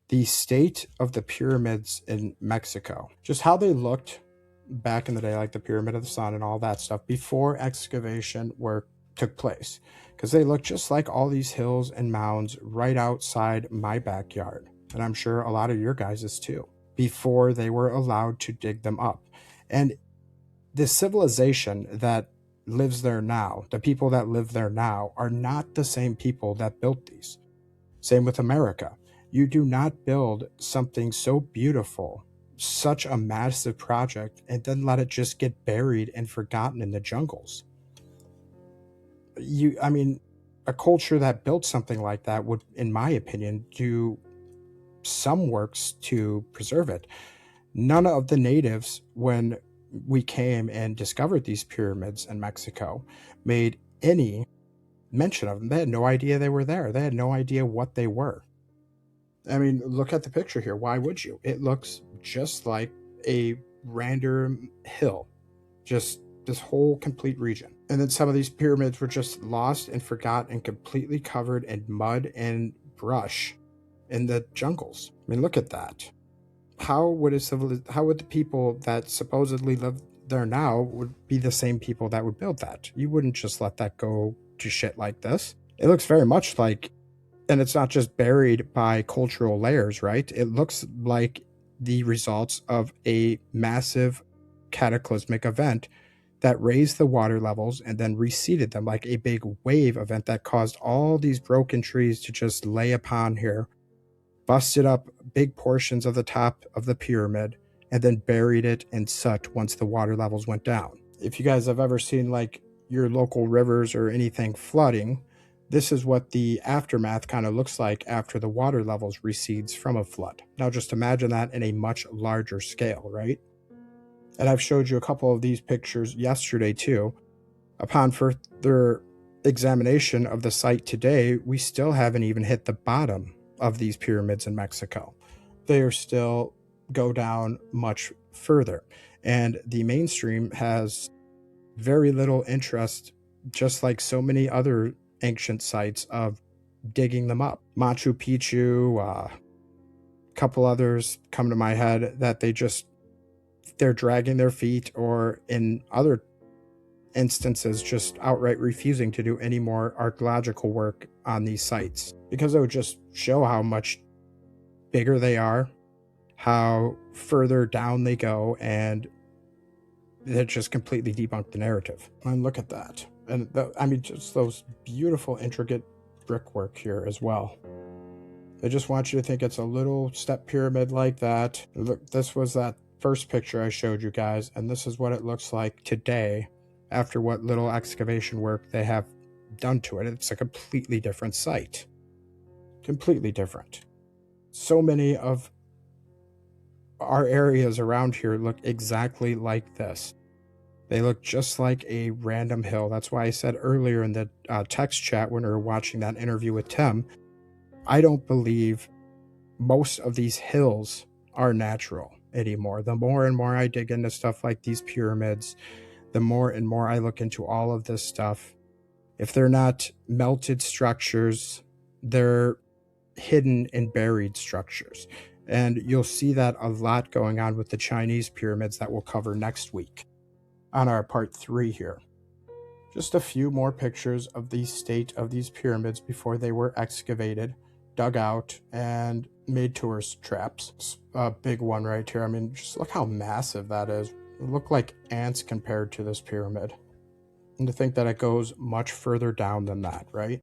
the state of the pyramids in Mexico, just how they looked back in the day, like the Pyramid of the Sun and all that stuff, before excavation work took place. Because they look just like all these hills and mounds right outside my backyard. And I'm sure a lot of your guys's too, before they were allowed to dig them up. And the civilization that lives there now, the people that live there now, are not the same people that built these. Same with America. You do not build something so beautiful, such a massive project, and then let it just get buried and forgotten in the jungles. I mean, a culture that built something like that would, in my opinion, do some works to preserve it. None of the natives, when we came and discovered these pyramids in Mexico, made any mention of them. They had no idea they were there. They had no idea what they were. I mean, look at the picture here. Why would you? It looks just like a random hill, just this whole complete region. And then some of these pyramids were just lost and forgot and completely covered in mud and brush in the jungles. I mean, look at that. How would the people that supposedly live there now would be the same people that would build that? You wouldn't just let that go to shit like this. It looks very much like, and it's not just buried by cultural layers, right? It looks like the results of a massive cataclysmic event that raised the water levels and then receded them, like a big wave event that caused all these broken trees to just lay upon here, busted up big portions of the top of the pyramid, and then buried it in soot once the water levels went down. If you guys have ever seen like your local rivers or anything flooding, this is what the aftermath kind of looks like after the water levels recedes from a flood. Now just imagine that in a much larger scale, right? And I've showed you a couple of these pictures yesterday too. Upon further examination of the site today, we still haven't even hit the bottom of these pyramids in Mexico. They are still go down much further. And the mainstream has very little interest, just like so many other ancient sites, of digging them up. Machu Picchu, a couple others come to my head that they're dragging their feet, or in other instances just outright refusing to do any more archaeological work on these sites, because it would just show how much bigger they are, how further down they go, and it just completely debunked the narrative. And look at that. And I mean, just those beautiful, intricate brickwork here as well. They just want you to think it's a little step pyramid like that. Look, this was that first picture I showed you guys, and this is what it looks like today after what little excavation work they have done to it. It's a completely different site. Completely different. So many of our areas around here look exactly like this. They look just like a random hill. That's why I said earlier in the text chat when we were watching that interview with Tim, I don't believe most of these hills are natural anymore. The more and more I dig into stuff like these pyramids, the more and more I look into all of this stuff. If they're not melted structures, they're hidden and buried structures. And you'll see that a lot going on with the Chinese pyramids that we'll cover next week on our part 3 here. Just a few more pictures of the state of these pyramids before they were excavated, dug out, and made tourist traps. It's a big one right here. I mean, just look how massive that is. It look like ants compared to this pyramid. And to think that it goes much further down than that, right?